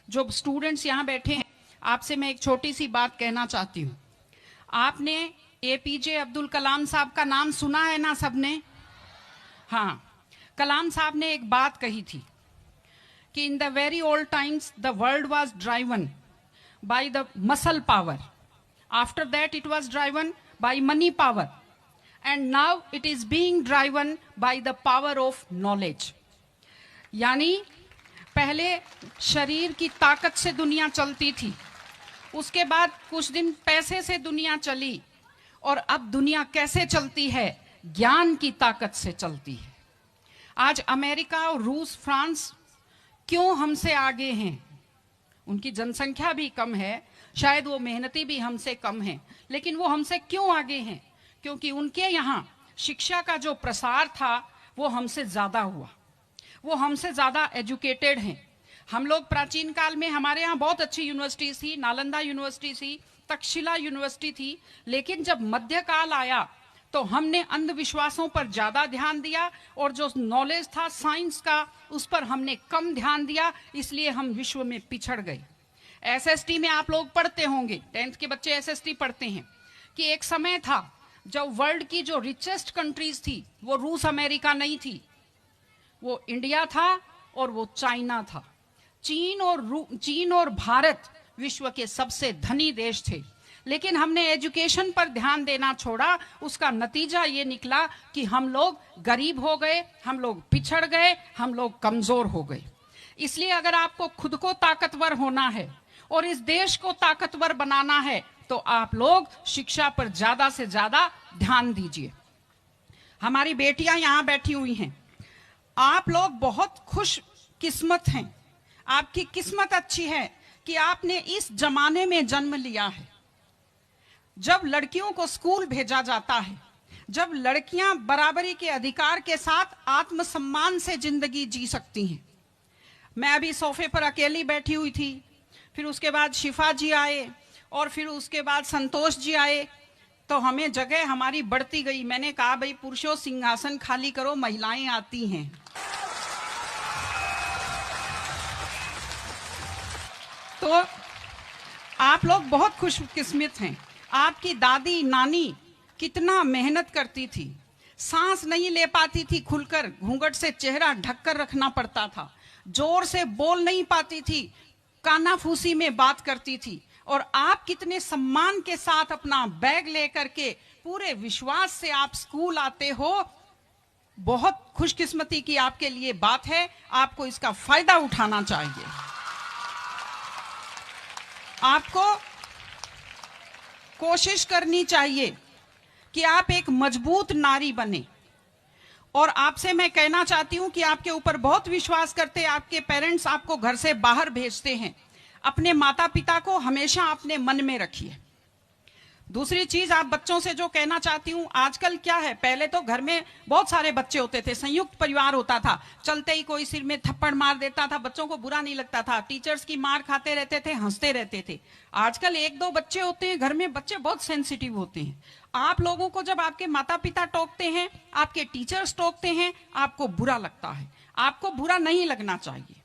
जो स्टूडेंट्स यहाँ बैठे हैं, आपसे मैं एक छोटी सी बात कहना चाहती हूँ। आपने एपीजे अब्दुल कलाम साहब का नाम सुना है ना सबने? हाँ, कलाम साहब ने एक बात कही थी कि in the very old times the world was driven by the muscle power, after that it was driven by money power, and now it is being driven by the power of knowledge. यानी पहले शरीर की ताकत से दुनिया चलती थी, उसके बाद कुछ दिन पैसे से दुनिया चली, और अब दुनिया कैसे चलती है? ज्ञान की ताकत से चलती है। आज अमेरिका और रूस, फ्रांस क्यों हमसे आगे हैं? उनकी जनसंख्या भी कम है, शायद वो मेहनती भी हमसे कम हैं, लेकिन वो हमसे क्यों आगे हैं? क्योंकि उनके यहाँ शिक्षा का जो प्रसार था वो हमसे ज्यादा हुआ, वो हमसे ज्यादा एजुकेटेड हैं। हम लोग प्राचीन काल में हमारे यहाँ बहुत अच्छी यूनिवर्सिटीज थी, नालंदा यूनिवर्सिटी थी, तक्षशिला यूनिवर्सिटी थी, लेकिन जब मध्यकाल आया तो हमने अंधविश्वासों पर ज्यादा ध्यान दिया, और जो नॉलेज था साइंस का उस पर हमने कम ध्यान दिया, इसलिए हम विश्व में पिछड़ गए। एसएसटी में आप लोग पढ़ते होंगे, 10th के बच्चे एसएसटी पढ़ते हैं, कि एक समय था जब वर्ल्ड की जो रिचेस्ट कंट्रीज थी वो रूस अमेरिका नहीं थी, वो इंडिया था और वो चाइना था। चीन और भारत विश्व के सबसे धनी देश थे, लेकिन हमने एजुकेशन पर ध्यान देना छोड़ा। उसका नतीजा ये निकला कि हम लोग गरीब हो गए, हम लोग पिछड़ गए, हम लोग कमजोर हो गए। इसलिए अगर आपको खुद को ताकतवर होना है और इस देश को ताकतवर बनाना है तो आप लोग शिक्षा पर ज्यादा से ज्यादा ध्यान दीजिए। हमारी बेटियां यहां बैठी हुई हैं, आप लोग बहुत खुश किस्मत हैं, आपकी किस्मत अच्छी है कि आपने इस जमाने में जन्म लिया है जब लड़कियों को स्कूल भेजा जाता है, जब लड़कियां बराबरी के अधिकार के साथ आत्मसम्मान से जिंदगी जी सकती हैं। मैं अभी सोफे पर अकेली बैठी हुई थी, फिर उसके बाद शिफा जी आए, और फिर उसके बाद संतोष जी आए, तो हमें जगह हमारी बढ़ती गई। मैंने कहा भाई पुरुषों सिंहासन खाली करो, महिलाएं आती हैं। तो आप लोग बहुत खुशकिस्मत हैं। आपकी दादी नानी कितना मेहनत करती थी, सांस नहीं ले पाती थी खुलकर, घूंघट से चेहरा ढककर रखना पड़ता था, जोर से बोल नहीं पाती थी, कानाफूसी में बात करती थी, और आप कितने सम्मान के साथ अपना बैग लेकर के पूरे विश्वास से आप स्कूल आते हो। बहुत खुशकिस्मती की आपके लिए बात है, आपको इसका फायदा उठाना चाहिए। आपको कोशिश करनी चाहिए कि आप एक मजबूत नारी बने, और आपसे मैं कहना चाहती हूं कि आपके ऊपर बहुत विश्वास करते हैं, आपके पेरेंट्स आपको घर से बाहर भेजते हैं, अपने माता पिता को हमेशा अपने मन में रखिए। दूसरी चीज आप बच्चों से जो कहना चाहती हूँ, आजकल क्या है, पहले तो घर में बहुत सारे बच्चे होते थे, संयुक्त परिवार होता था, चलते ही कोई सिर में थप्पड़ मार देता था, बच्चों को बुरा नहीं लगता था, टीचर्स की मार खाते रहते थे, हंसते रहते थे। आजकल 1-2 बच्चे होते हैं घर में, बच्चे बहुत सेंसिटिव होते हैं। आप लोगों को जब आपके माता पिता टोकते हैं, आपके टीचर्स टोकते हैं, आपको बुरा लगता है। आपको बुरा नहीं लगना चाहिए,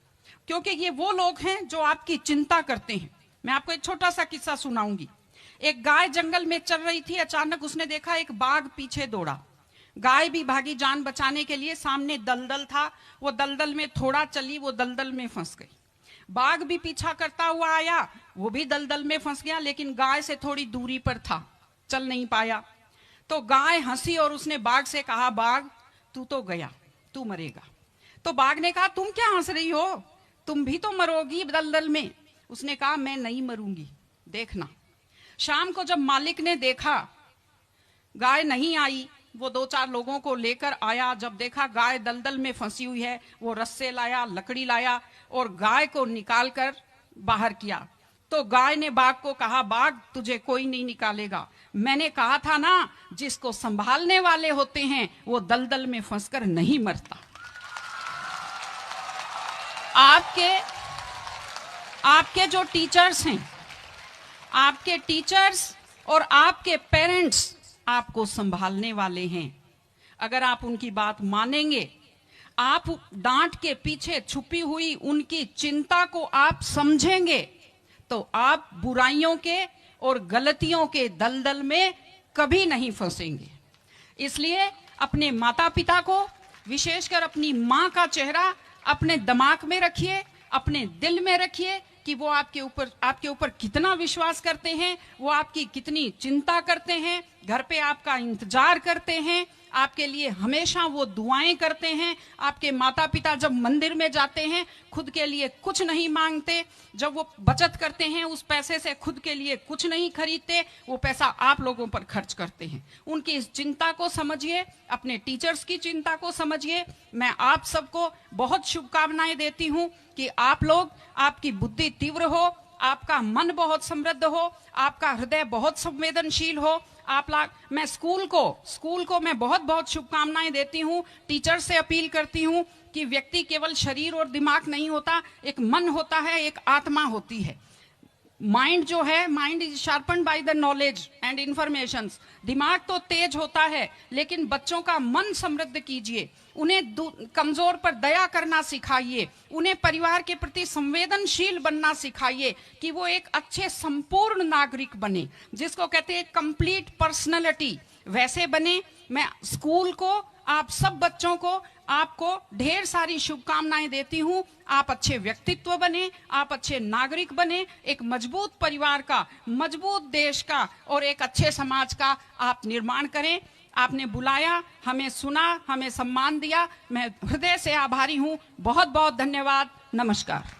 क्योंकि ये वो लोग हैं जो आपकी चिंता करते हैं। मैं आपको एक छोटा सा किस्सा सुनाऊंगी। एक गाय जंगल में चल रही थी, अचानक उसने देखा एक बाघ पीछे दौड़ा। गाय भी भागी जान बचाने के लिए, सामने दलदल था, वो दलदल में थोड़ा चली, वो दलदल में फंस गई। बाघ भी पीछा करता हुआ आया, वो भी दलदल में फंस गया, लेकिन गाय से थोड़ी दूरी पर था, चल नहीं पाया। तो गाय हंसी और उसने बाघ से कहा, बाघ तू तो गया, तू मरेगा। तो बाघ ने कहा, तुम क्या हंस रही हो, तुम भी तो मरोगी दलदल में। उसने कहा, मैं नहीं मरूंगी, देखना। शाम को जब मालिक ने देखा गाय नहीं आई, वो 2-4 लोगों को लेकर आया। जब देखा गाय दलदल में फंसी हुई है, वो रस्से लाया, लकड़ी लाया, और गाय को निकालकर बाहर किया। तो गाय ने बाघ को कहा, बाघ तुझे कोई नहीं निकालेगा, मैंने कहा था ना, जिसको संभालने वाले होते हैं वो दलदल में फंसकर नहीं मरता। आपके जो टीचर्स हैं, आपके टीचर्स और आपके पेरेंट्स आपको संभालने वाले हैं। अगर आप उनकी बात मानेंगे, आप डांट के पीछे छुपी हुई उनकी चिंता को आप समझेंगे तो आप बुराइयों के और गलतियों के दलदल में कभी नहीं फंसेंगे। इसलिए अपने माता पिता को, विशेषकर अपनी माँ का चेहरा अपने दिमाग में रखिए, अपने दिल में रखिए कि वो आपके ऊपर कितना विश्वास करते हैं, वो आपकी कितनी चिंता करते हैं, घर पे आपका इंतजार करते हैं, आपके लिए हमेशा वो दुआएं करते हैं। आपके माता पिता जब मंदिर में जाते हैं खुद के लिए कुछ नहीं मांगते, जब वो बचत करते हैं उस पैसे से खुद के लिए कुछ नहीं खरीदते, वो पैसा आप लोगों पर खर्च करते हैं। उनकी इस चिंता को समझिए, अपने टीचर्स की चिंता को समझिए। मैं आप सबको बहुत शुभकामनाएं देती हूं कि आप लोग, आपकी बुद्धि तीव्र हो, आपका मन बहुत समृद्ध हो, आपका हृदय बहुत संवेदनशील हो। मैं स्कूल को मैं बहुत बहुत शुभकामनाएं देती हूँ। टीचर से अपील करती हूँ कि व्यक्ति केवल शरीर और दिमाग नहीं होता, एक मन होता है, एक आत्मा होती है। माइंड जो है, mind is sharpened by the knowledge and information. दिमाग तो तेज होता है, लेकिन बच्चों का मन समृद्ध कीजिए, उन्हें कमजोर पर दया करना सिखाइए, उन्हें परिवार के प्रति संवेदनशील बनना सिखाइए कि वो एक अच्छे संपूर्ण नागरिक बने, जिसको कहते हैं कंप्लीट पर्सनैलिटी, वैसे बने। मैं स्कूल को, आप सब बच्चों को, आपको ढेर सारी शुभकामनाएं देती हूं। आप अच्छे व्यक्तित्व बने, आप अच्छे नागरिक बने, एक मजबूत परिवार का, मजबूत देश का और एक अच्छे समाज का आप निर्माण करें। आपने बुलाया, हमें सुना, हमें सम्मान दिया, मैं हृदय से आभारी हूं। बहुत बहुत धन्यवाद। नमस्कार।